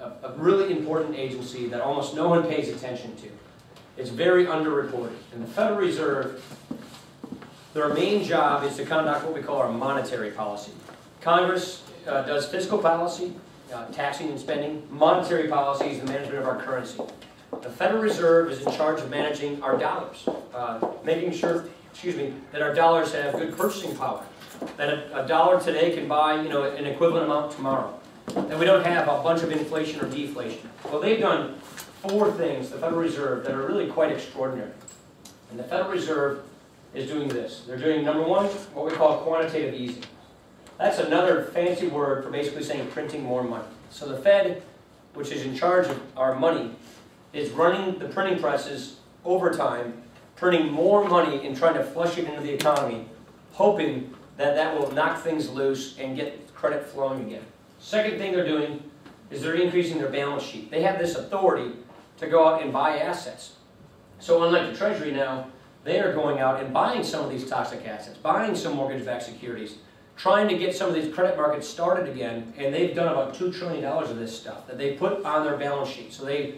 a really important agency that almost no one pays attention to. It's very underreported. And the Federal Reserve, their main job is to conduct what we call our monetary policy. Congress does fiscal policy, taxing and spending. Monetary policy is the management of our currency. The Federal Reserve is in charge of managing our dollars, making sure, that our dollars have good purchasing power, that a dollar today can buy, an equivalent amount tomorrow, that we don't have a bunch of inflation or deflation. Well, they've done 4 things, the Federal Reserve, that are really quite extraordinary. And the Federal Reserve is doing this. They're doing, number 1, what we call quantitative easing. That's another fancy word for basically saying printing more money. So the Fed, which is in charge of our money, is running the printing presses over time, printing more money and trying to flush it into the economy, hoping that that will knock things loose and get credit flowing again. Second thing they're doing is they're increasing their balance sheet. They have this authority to go out and buy assets. So unlike the Treasury now, they are going out and buying some of these toxic assets, buying some mortgage-backed securities, trying to get some of these credit markets started again, and they've done about $2 trillion of this stuff that they put on their balance sheet. So they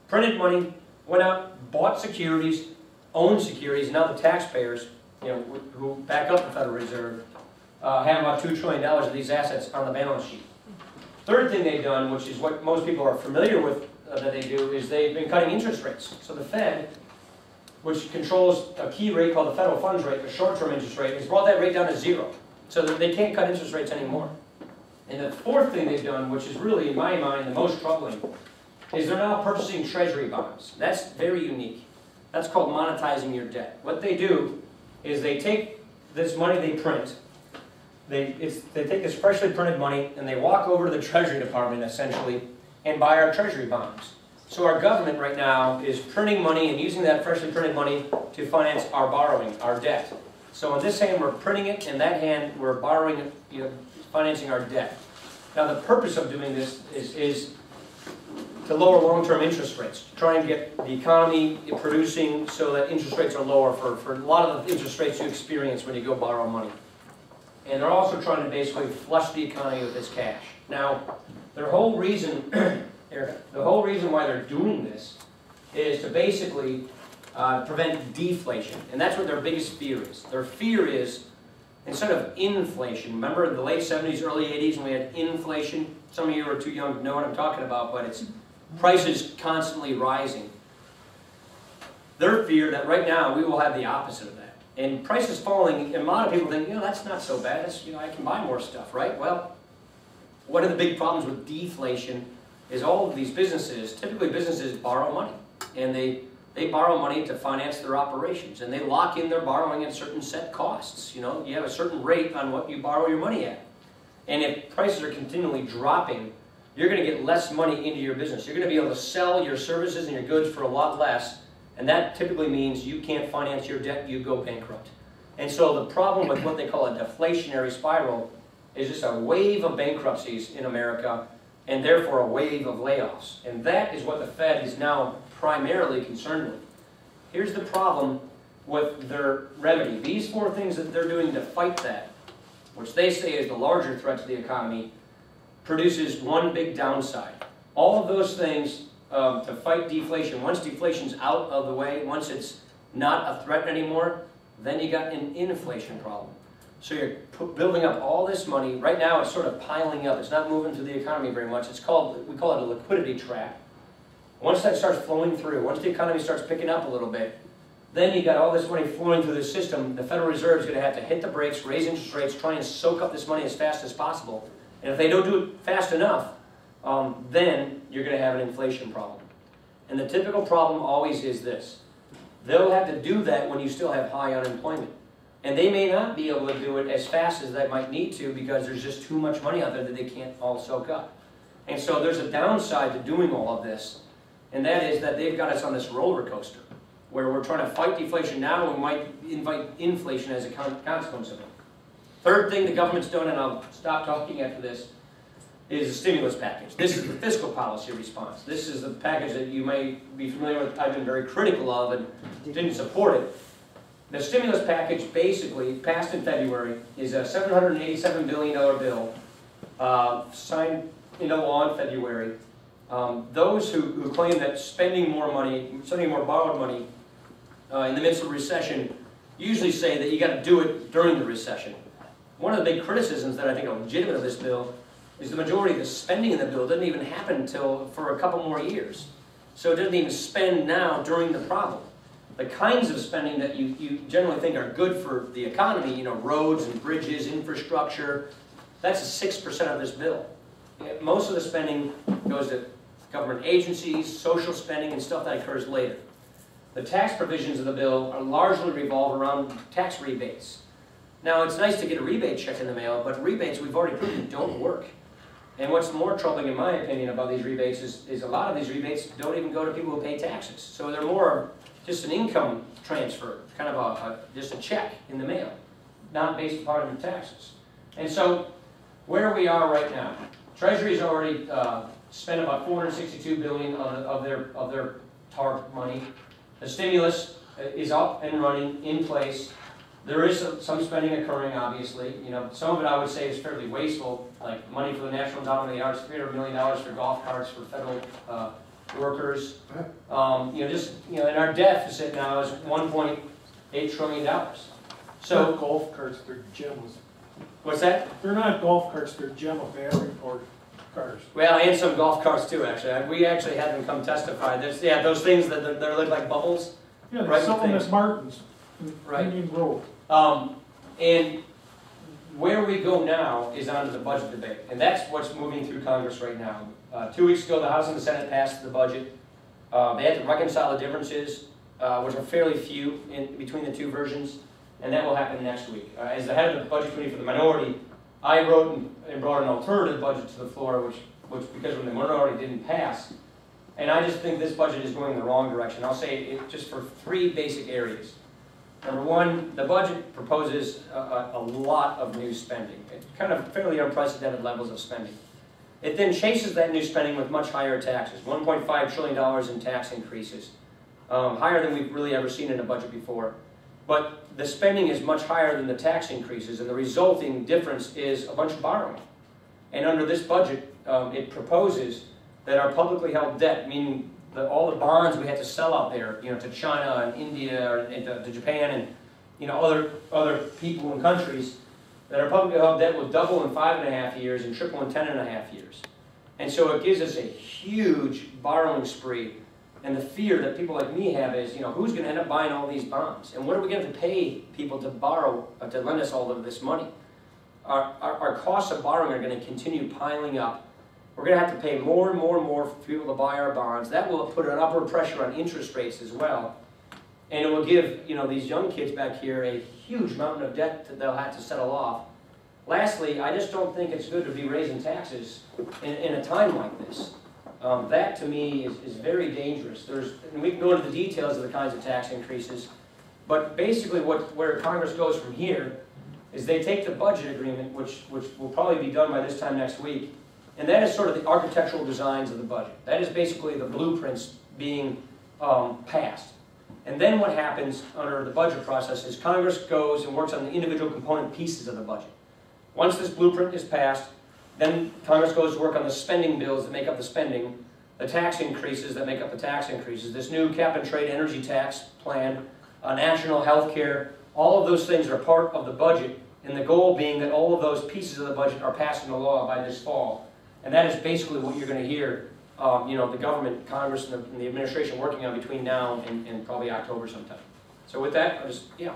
printed money, went out, bought securities, owned securities, and now the taxpayers, who back up the Federal Reserve, have about $2 trillion of these assets on the balance sheet. Third thing they've done, which is what most people are familiar with that they do, is they've been cutting interest rates. So the Fed, which controls a key rate called the federal funds rate, the short-term interest rate, has brought that rate down to 0. So that they can't cut interest rates anymore. And the fourth thing they've done, which is really, in my mind, the most troubling, is they're now purchasing Treasury Bonds. That's very unique. That's called monetizing your debt. What they do is they take this money they print, they take this freshly printed money, and they walk over to the Treasury Department, essentially, and buy our Treasury Bonds. So our government right now is printing money and using that freshly printed money to finance our borrowing, our debt. So in this hand, we're printing it, and that hand, we're borrowing, financing our debt. Now, the purpose of doing this is to lower long-term interest rates, to try and get the economy producing so that interest rates are lower for a lot of the interest rates you experience when you go borrow money. And they're also trying to basically flush the economy with this cash. Now, their whole reason, why they're doing this is to basically prevent deflation. And that's what their biggest fear is. Their fear is, instead of inflation, remember in the late 70s, early 80s when we had inflation? Some of you are too young to know what I'm talking about, but it's prices constantly rising. Their fear that right now we will have the opposite of that. And prices falling, and a lot of people think, that's not so bad. That's, I can buy more stuff, right? Well, one of the big problems with deflation is all of these businesses, typically businesses borrow money. And they borrow money to finance their operations, and they lock in their borrowing at certain set costs. You have a certain rate on what you borrow your money at. And if prices are continually dropping, you're going to get less money into your business. You're going to be able to sell your services and your goods for a lot less, and that typically means you can't finance your debt, you go bankrupt. And so the problem with what they call a deflationary spiral is just a wave of bankruptcies in America, and therefore a wave of layoffs. And that is what the Fed is now primarily concerned with. Here's the problem with their remedy. These 4 things that they're doing to fight that, which they say is the larger threat to the economy, produces one big downside. All of those things to fight deflation, once deflation's out of the way, once it's not a threat anymore, then you got an inflation problem. So you're building up all this money. Right now it's sort of piling up. It's not moving through the economy very much. We call it a liquidity trap. Once that starts flowing through, once the economy starts picking up a little bit, then you got all this money flowing through the system. The Federal Reserve is going to have to hit the brakes, raise interest rates, try and soak up this money as fast as possible. And if they don't do it fast enough, then you're going to have an inflation problem. And the typical problem always is this. They'll have to do that when you still have high unemployment. And they may not be able to do it as fast as they might need to because there's just too much money out there that they can't all soak up. And so there's a downside to doing all of this. And that is that they've got us on this roller coaster where we're trying to fight deflation now and we might invite inflation as a consequence of it. Third thing the government's done, and I'll stop talking after this, is the stimulus package. This is the fiscal policy response. This is the package that you may be familiar with. I've been very critical of and didn't support it. The stimulus package basically, passed in February, is a $787 billion bill signed into law in February. Those who claim that spending more borrowed money in the midst of a recession usually say that you got to do it during the recession. One of the big criticisms that I think are legitimate of this bill is the majority of the spending in the bill doesn't even happen until for a couple more years. So it doesn't even spend now during the problem. The kinds of spending that you generally think are good for the economy, you know, roads and bridges, infrastructure, that's 6% of this bill. Most of the spending goes to government agencies, social spending, and stuff that occurs later. The tax provisions of the bill are largely revolve around tax rebates. Now, it's nice to get a rebate check in the mail, but rebates, we've already proven, don't work. And what's more troubling, in my opinion, about these rebates is a lot of these rebates don't even go to people who pay taxes. So they're more just an income transfer, kind of just a check in the mail, not based upon your taxes. And so, where we are right now, Treasury's already spent about $462 billion of their TARP money. The stimulus is up and running, in place. There is some spending occurring, obviously. You know, some of it I would say is fairly wasteful, like money for the National Endowment of the Arts, $300 million for golf carts for federal workers. And our deficit now is $1.8 trillion. So they're golf carts, they're gems. What's that? They're not golf carts, they're gem of battery powered cars. Well, and some golf carts too, actually. We actually had them come testify. Yeah, those things that look like bubbles. Yeah, they sell them as Martins. Right. Indian Grove. And where we go now is onto the budget debate, and that's what's moving through Congress right now. 2 weeks ago, the House and the Senate passed the budget. They had to reconcile the differences, which are fairly few between the two versions, and that will happen next week. As the head of the Budget Committee for the minority, I wrote and brought an alternative budget to the floor, which because when the minority didn't pass, and I just think this budget is going in the wrong direction. I'll say it just for three basic areas. Number one, the budget proposes a lot of new spending, kind of fairly unprecedented levels of spending. It then chases that new spending with much higher taxes, $1.5 trillion in tax increases, higher than we've really ever seen in a budget before. But the spending is much higher than the tax increases, and the resulting difference is a bunch of borrowing. And under this budget, it proposes that our publicly held debt, meaning all the bonds we had to sell out there, you know, to China and India and to Japan and, you know, other people and countries, that our publicly held debt will double in 5.5 years and triple in 10.5 years. And so it gives us a huge borrowing spree. And the fear that people like me have is, you know, who's going to end up buying all these bonds? And what are we going to have to pay people to borrow, to lend us all of this money? Our costs of borrowing are going to continue piling up. We're going to have to pay more and more and more for people to buy our bonds. That will put an upward pressure on interest rates as well. And it will give, you know, these young kids back here a huge mountain of debt that they'll have to settle off. Lastly, I just don't think it's good to be raising taxes in a time like this. That, to me, is very dangerous. And we can go into the details of the kinds of tax increases, but basically where Congress goes from here is they take the budget agreement, which will probably be done by this time next week, and that is sort of the architectural designs of the budget. That is basically the blueprints being passed. And then what happens under the budget process is Congress goes and works on the individual component pieces of the budget. Once this blueprint is passed, then Congress goes to work on the spending bills that make up the spending, the tax increases that make up the tax increases, this new cap-and-trade energy tax plan, national health care, all of those things are part of the budget, and the goal being that all of those pieces of the budget are passed into law by this fall. And that is basically what you're going to hear the government, Congress, and the administration working on between now and probably October sometime. So with that, I'll just, yeah.